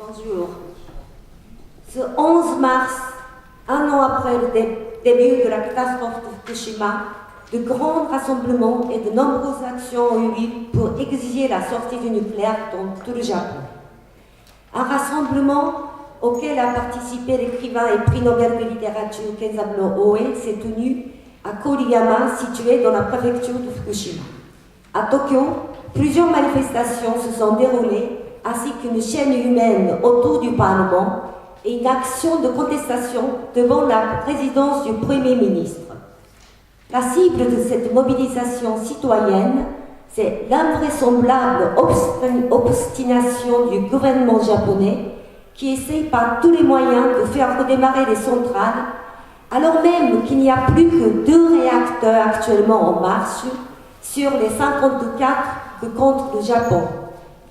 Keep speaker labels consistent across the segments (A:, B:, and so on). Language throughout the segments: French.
A: Bonjour. Ce 11 mars, un an après le début de la catastrophe de Fukushima, de grands rassemblements et de nombreuses actions ont eu lieu pour exiger la sortie du nucléaire dans tout le Japon. Un rassemblement auquel a participé l'écrivain et prix Nobel de littérature Kenzaburo Oe s'est tenu à Koriyama, situé dans la préfecture de Fukushima. À Tokyo, plusieurs manifestations se sont déroulées, ainsi qu'une chaîne humaine autour du Parlement et une action de contestation devant la résidence du Premier ministre. La cible de cette mobilisation citoyenne, c'est l'invraisemblable obstination du gouvernement japonais qui essaye par tous les moyens de faire redémarrer les centrales, alors même qu'il n'y a plus que 2 réacteurs actuellement en marche sur les 54 que compte le Japon,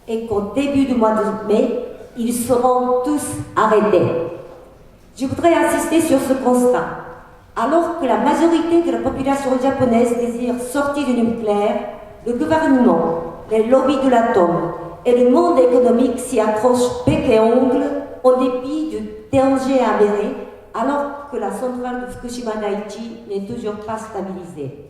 A: et qu'au début du mois de mai, ils seront tous arrêtés. Je voudrais insister sur ce constat. Alors que la majorité de la population japonaise désire sortir du nucléaire, le gouvernement, les lobbies de l'atome et le monde économique s'y accrochent bec et ongle en dépit du danger avéré, alors que la centrale de Fukushima Daiichi n'est toujours pas stabilisée.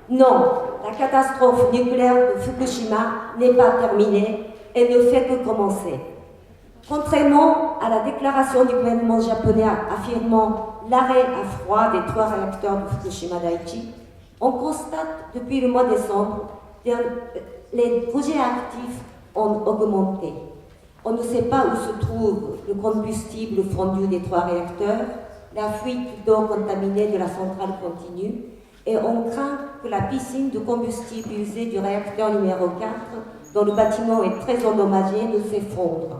A: Non, la catastrophe nucléaire de Fukushima n'est pas terminée et ne fait que commencer. Contrairement à la déclaration du gouvernement japonais affirmant l'arrêt à froid des 3 réacteurs de Fukushima Daiichi, on constate depuis le mois de décembre que les projets actifs ont augmenté. On ne sait pas où se trouve le combustible fondu des 3 réacteurs, la fuite d'eau contaminée de la centrale continue, et on craint que la piscine de combustible usé du réacteur numéro 4, dont le bâtiment est très endommagé, ne s'effondre.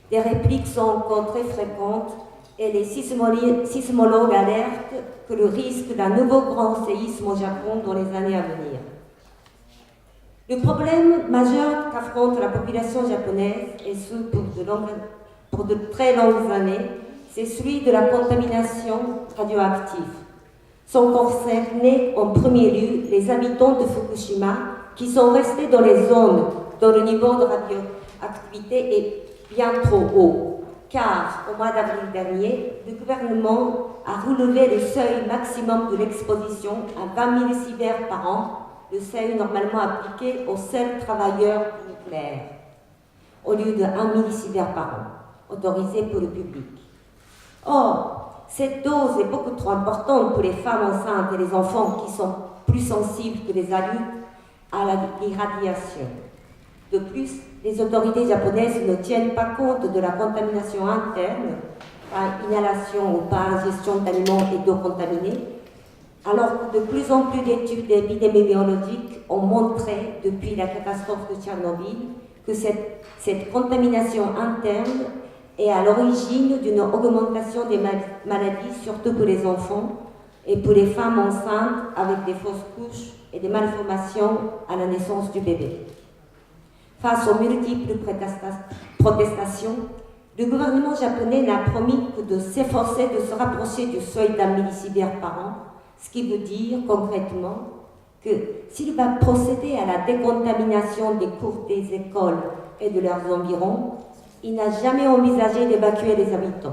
A: Des répliques sont encore très fréquentes et les sismologues alertent que le risque d'un nouveau grand séisme au Japon dans les années à venir. Le problème majeur qu'affronte la population japonaise, et ce pour de très longues années, c'est celui de la contamination radioactive. Sont concernés en premier lieu les habitants de Fukushima qui sont restés dans les zones dont le niveau de radioactivité est bien trop haut, car au mois d'avril dernier, le gouvernement a relevé le seuil maximum de l'exposition à 20 000 sieverts par an, le seuil normalement appliqué aux seuls travailleurs nucléaires, au lieu de 1 000 sieverts par an, autorisé pour le public. Or, cette dose est beaucoup trop importante pour les femmes enceintes et les enfants qui sont plus sensibles que les adultes à l'irradiation. De plus, les autorités japonaises ne tiennent pas compte de la contamination interne par inhalation ou par ingestion d'aliments et d'eau contaminée, alors que de plus en plus d'études épidémiologiques ont montré depuis la catastrophe de Tchernobyl que cette contamination interne est à l'origine d'une augmentation des maladies, surtout pour les enfants et pour les femmes enceintes avec des fausses couches et des malformations à la naissance du bébé. Face aux multiples protestations, le gouvernement japonais n'a promis que de s'efforcer de se rapprocher du seuil d'un millisievert par an, ce qui veut dire concrètement que s'il va procéder à la décontamination des cours des écoles et de leurs environs, il n'a jamais envisagé d'évacuer les habitants.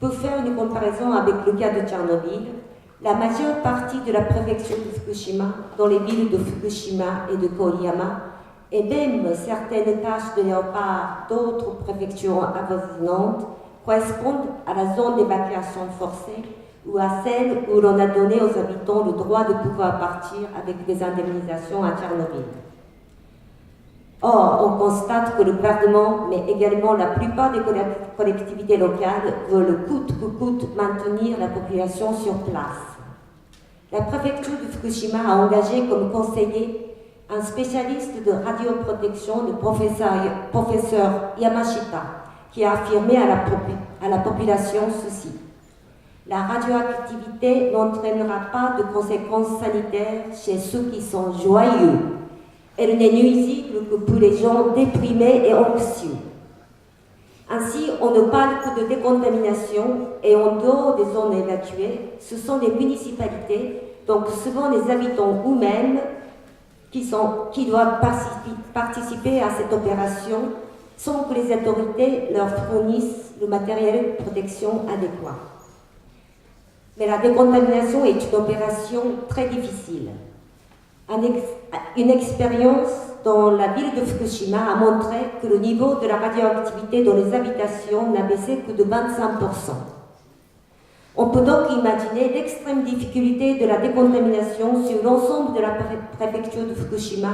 A: Pour faire une comparaison avec le cas de Tchernobyl, la majeure partie de la préfecture de Fukushima, dans les villes de Fukushima et de Koriyama, et même certaines tâches de léopard d'autres préfectures avoisinantes correspondent à la zone d'évacuation forcée ou à celle où l'on a donné aux habitants le droit de pouvoir partir avec des indemnisations à Tchernobyl. Or, on constate que le gouvernement, mais également la plupart des collectivités locales, veulent coûte que coûte maintenir la population sur place. La préfecture de Fukushima a engagé comme conseiller un spécialiste de radioprotection, le professeur Yamashita, qui a affirmé à la population ceci: la radioactivité n'entraînera pas de conséquences sanitaires chez ceux qui sont joyeux. Elle n'est nuisible que pour les gens déprimés et anxieux. Ainsi, on ne parle que de décontamination et en dehors des zones évacuées, ce sont les municipalités, donc souvent les habitants eux-mêmes, qui doivent participer à cette opération sans que les autorités leur fournissent le matériel de protection adéquat. Mais la décontamination est une opération très difficile. Une expérience dans la ville de Fukushima a montré que le niveau de la radioactivité dans les habitations n'a baissé que de 25%. On peut donc imaginer l'extrême difficulté de la décontamination sur l'ensemble de la préfecture de Fukushima,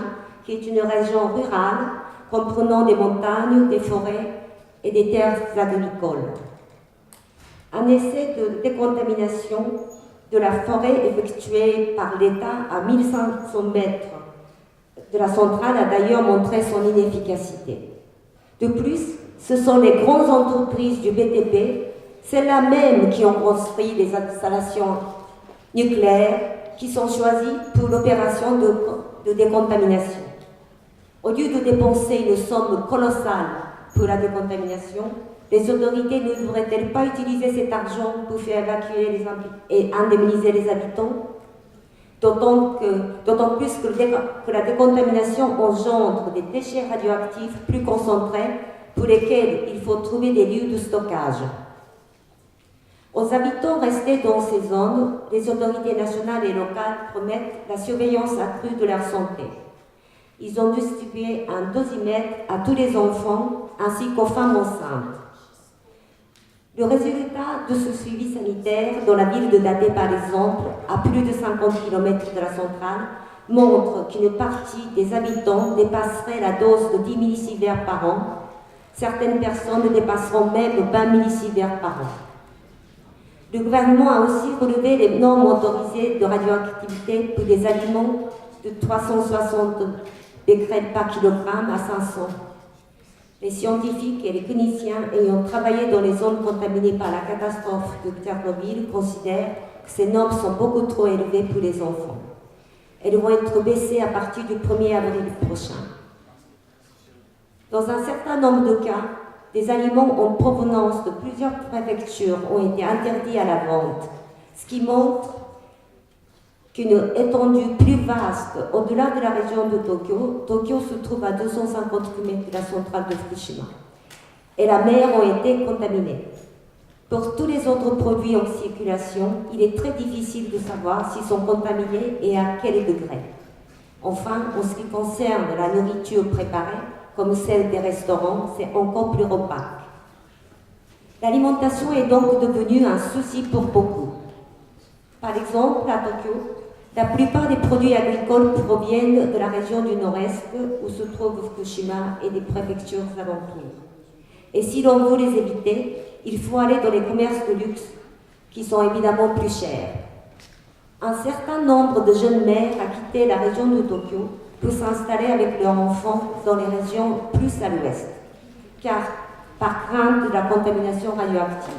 A: qui est une région rurale comprenant des montagnes, des forêts et des terres agricoles. Un essai de décontamination de la forêt effectué par l'État à 1500 mètres de la centrale a d'ailleurs montré son inefficacité. De plus, ce sont les grandes entreprises du BTP, celles-là même qui ont construit les installations nucléaires, qui sont choisies pour l'opération de décontamination. Au lieu de dépenser une somme colossale pour la décontamination, les autorités ne devraient-elles pas utiliser cet argent pour faire évacuer et indemniser les habitants? D'autant plus que la décontamination engendre des déchets radioactifs plus concentrés pour lesquels il faut trouver des lieux de stockage. Aux habitants restés dans ces zones, les autorités nationales et locales promettent la surveillance accrue de leur santé. Ils ont distribué un dosimètre à tous les enfants ainsi qu'aux femmes enceintes. Le résultat de ce suivi sanitaire dans la ville de Date, par exemple, à plus de 50 km de la centrale, montre qu'une partie des habitants dépasserait la dose de 10 millisieverts par an. Certaines personnes dépasseront même 20 millisieverts par an. Le gouvernement a aussi relevé les normes autorisées de radioactivité pour des aliments de 360 becquerels par kilogramme à 500. Les scientifiques et les cliniciens ayant travaillé dans les zones contaminées par la catastrophe de Tchernobyl considèrent que ces normes sont beaucoup trop élevées pour les enfants. Elles vont être baissées à partir du 1er avril prochain. Dans un certain nombre de cas, des aliments en provenance de plusieurs préfectures ont été interdits à la vente, ce qui montre qu'une étendue plus vaste au-delà de la région de Tokyo se trouve à 250 km de la centrale de Fukushima, et la mer ont été contaminés. Pour tous les autres produits en circulation, il est très difficile de savoir s'ils sont contaminés et à quel degré. Enfin, en ce qui concerne la nourriture préparée, comme celle des restaurants, c'est encore plus opaque. L'alimentation est donc devenue un souci pour beaucoup. Par exemple, à Tokyo, la plupart des produits agricoles proviennent de la région du Nord-Est où se trouve Fukushima et des préfectures alentours. Et si l'on veut les éviter, il faut aller dans les commerces de luxe qui sont évidemment plus chers. Un certain nombre de jeunes mères a quitté la région de Tokyo pour s'installer avec leurs enfants dans les régions plus à l'ouest, car par crainte de la contamination radioactive.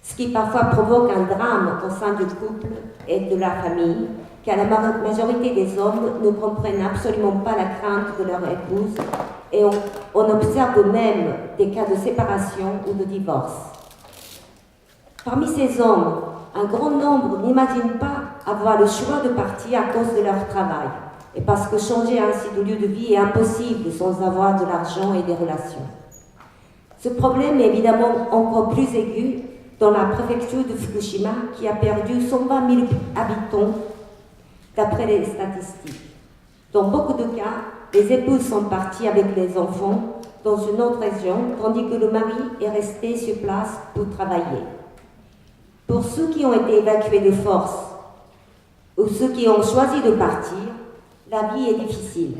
A: Ce qui parfois provoque un drame au sein du couple et de la famille, car la majorité des hommes ne comprennent absolument pas la crainte de leur épouse et on observe même des cas de séparation ou de divorce. Parmi ces hommes, un grand nombre n'imagine pas avoir le choix de partir à cause de leur travail, et parce que changer ainsi de lieu de vie est impossible sans avoir de l'argent et des relations. Ce problème est évidemment encore plus aigu dans la préfecture de Fukushima, qui a perdu 120 000 habitants d'après les statistiques. Dans beaucoup de cas, les épouses sont parties avec les enfants dans une autre région, tandis que le mari est resté sur place pour travailler. Pour ceux qui ont été évacués de force ou ceux qui ont choisi de partir, la vie est difficile,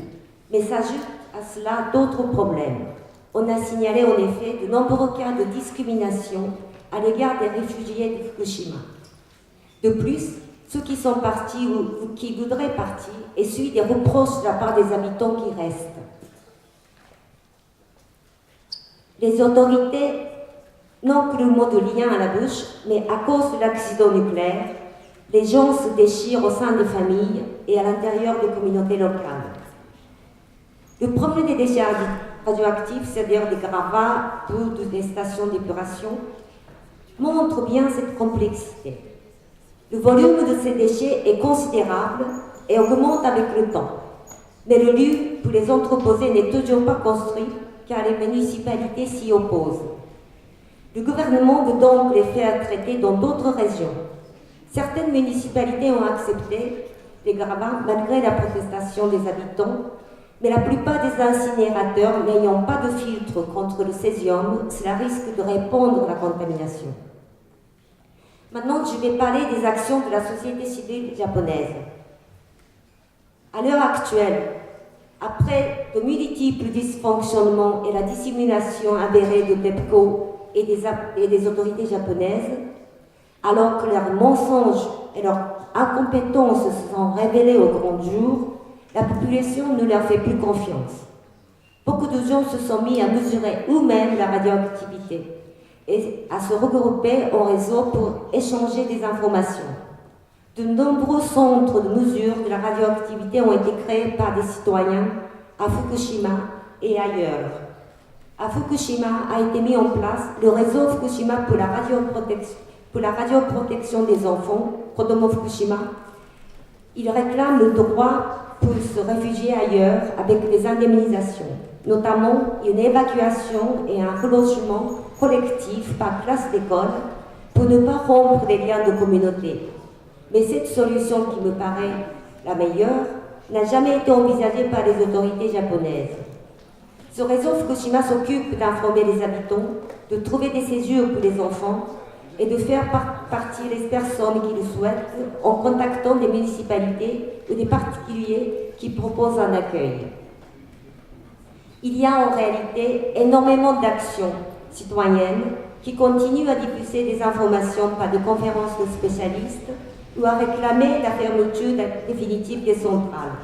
A: mais s'ajoutent à cela d'autres problèmes. On a signalé en effet de nombreux cas de discrimination à l'égard des réfugiés de Fukushima. De plus, ceux qui sont partis ou qui voudraient partir essuient des reproches de la part des habitants qui restent. Les autorités n'ont que le mot de lien à la bouche, mais à cause de l'accident nucléaire, les gens se déchirent au sein des familles et à l'intérieur des communautés locales. Le problème des déchets radioactifs, c'est-à-dire des gravats ou des stations d'épuration, montre bien cette complexité. Le volume de ces déchets est considérable et augmente avec le temps, mais le lieu pour les entreposer n'est toujours pas construit car les municipalités s'y opposent. Le gouvernement veut donc les faire traiter dans d'autres régions. Certaines municipalités ont accepté les gravats malgré la protestation des habitants, mais la plupart des incinérateurs n'ayant pas de filtre contre le césium, cela risque de répandre la contamination. Maintenant, je vais parler des actions de la société civile japonaise. À l'heure actuelle, après de multiples dysfonctionnements et la dissimulation avérée de TEPCO et des autorités japonaises, alors que leurs mensonges et leur incompétence se sont révélés au grand jour, la population ne leur fait plus confiance. Beaucoup de gens se sont mis à mesurer eux-mêmes la radioactivité et à se regrouper en réseau pour échanger des informations. De nombreux centres de mesure de la radioactivité ont été créés par des citoyens à Fukushima et ailleurs. À Fukushima a été mis en place le réseau Fukushima pour la radioprotection des enfants, Kodomo Fukushima. Il réclame le droit pour se réfugier ailleurs avec des indemnisations, notamment une évacuation et un relogement collectif par classe d'école pour ne pas rompre les liens de communauté. Mais cette solution qui me paraît la meilleure n'a jamais été envisagée par les autorités japonaises. Ce réseau Fukushima s'occupe d'informer les habitants, de trouver des séjours pour les enfants et de faire partir les personnes qui le souhaitent en contactant des municipalités ou des particuliers qui proposent un accueil. Il y a en réalité énormément d'actions citoyennes qui continuent à diffuser des informations par des conférences de spécialistes ou à réclamer la fermeture définitive des centrales.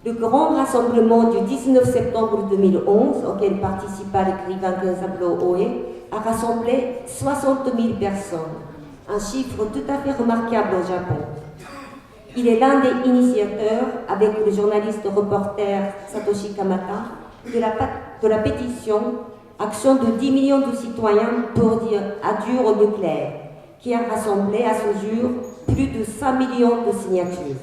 A: Le grand rassemblement du 19 septembre 2011, auquel participa l'écrivain Kenzaburo Oe, a rassemblé 60 000 personnes, un chiffre tout à fait remarquable au Japon. Il est l'un des initiateurs, avec le journaliste reporter Satoshi Kamata, de la pétition Action de 10 millions de citoyens pour dire adieu au nucléaire, qui a rassemblé à ce jour plus de 5 millions de signatures.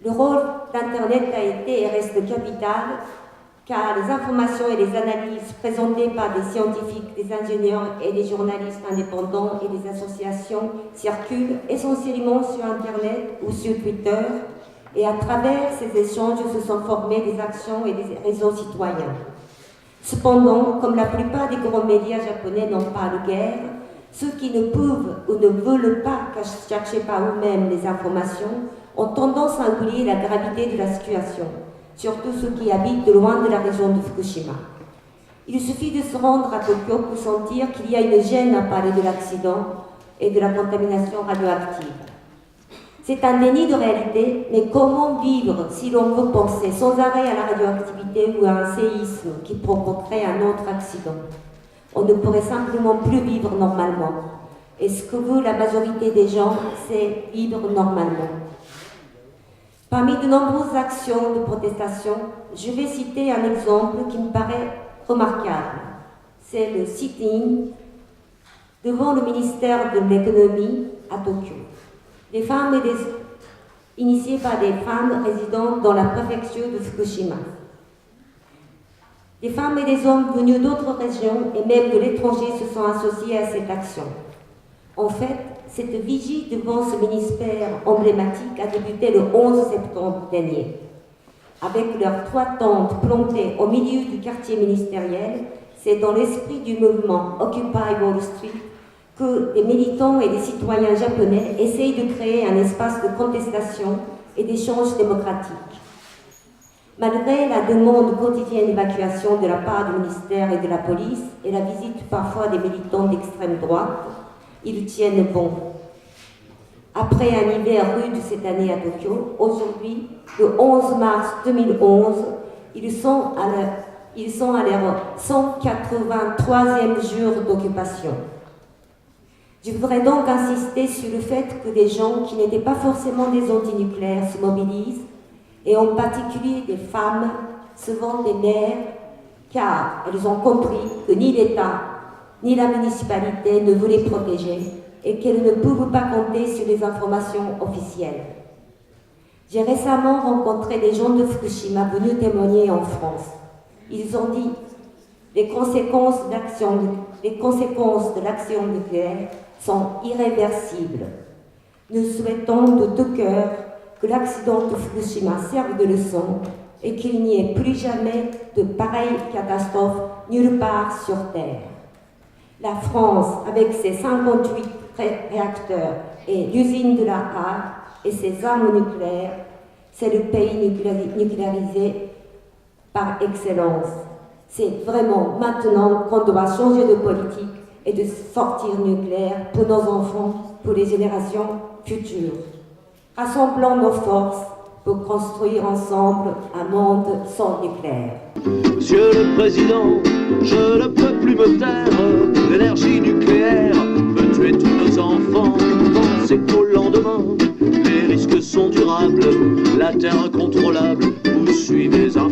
A: Le rôle d'Internet a été et reste capital, car les informations et les analyses présentées par des scientifiques, des ingénieurs et des journalistes indépendants et des associations circulent essentiellement sur Internet ou sur Twitter, et à travers ces échanges se sont formés des actions et des réseaux citoyens. Cependant, comme la plupart des grands médias japonais n'en parlent guère, ceux qui ne peuvent ou ne veulent pas chercher par eux-mêmes les informations ont tendance à oublier la gravité de la situation, surtout ceux qui habitent loin de la région de Fukushima. Il suffit de se rendre à Tokyo pour sentir qu'il y a une gêne à parler de l'accident et de la contamination radioactive. C'est un déni de réalité, mais comment vivre si l'on veut penser sans arrêt à la radioactivité ou à un séisme qui provoquerait un autre accident? On ne pourrait simplement plus vivre normalement. Et ce que veut la majorité des gens, c'est vivre normalement. Parmi de nombreuses actions de protestation, je vais citer un exemple qui me paraît remarquable. C'est le sit-in devant le ministère de l'économie à Tokyo. Initié par des femmes résidant dans la préfecture de Fukushima. Des femmes et des hommes venus d'autres régions et même de l'étranger se sont associés à cette action. En fait, cette vigie devant ce ministère emblématique a débuté le 11 septembre dernier. Avec leurs 3 tentes plantées au milieu du quartier ministériel, c'est dans l'esprit du mouvement Occupy Wall Street que des militants et des citoyens japonais essayent de créer un espace de contestation et d'échange démocratique. Malgré la demande quotidienne d'évacuation de la part du ministère et de la police et la visite parfois des militants d'extrême droite, ils tiennent bon. Après un hiver rude cette année à Tokyo, aujourd'hui, le 11 mars 2011, ils sont à leur 183e jour d'occupation. Je voudrais donc insister sur le fait que des gens qui n'étaient pas forcément des antinucléaires se mobilisent, et en particulier des femmes se vendent des nerfs, car elles ont compris que ni l'État ni la municipalité ne voulaient protéger et qu'elles ne pouvaient pas compter sur les informations officielles. J'ai récemment rencontré des gens de Fukushima venus témoigner en France. Ils ont dit les conséquences de l'action nucléaire sont irréversibles. Nous souhaitons de tout cœur que l'accident de Fukushima serve de leçon et qu'il n'y ait plus jamais de pareilles catastrophes nulle part sur Terre. La France, avec ses 58 réacteurs et l'usine de La Hague et ses armes nucléaires, c'est le pays nucléarisé par excellence. C'est vraiment maintenant qu'on doit changer de politique et de sortir nucléaire pour nos enfants, pour les générations futures. Rassemblons nos forces pour construire ensemble un monde sans nucléaire.
B: Monsieur le Président, je ne peux plus me taire. L'énergie nucléaire peut tuer tous nos enfants. Pensez qu'au lendemain, les risques sont durables. La Terre incontrôlable vous suivez un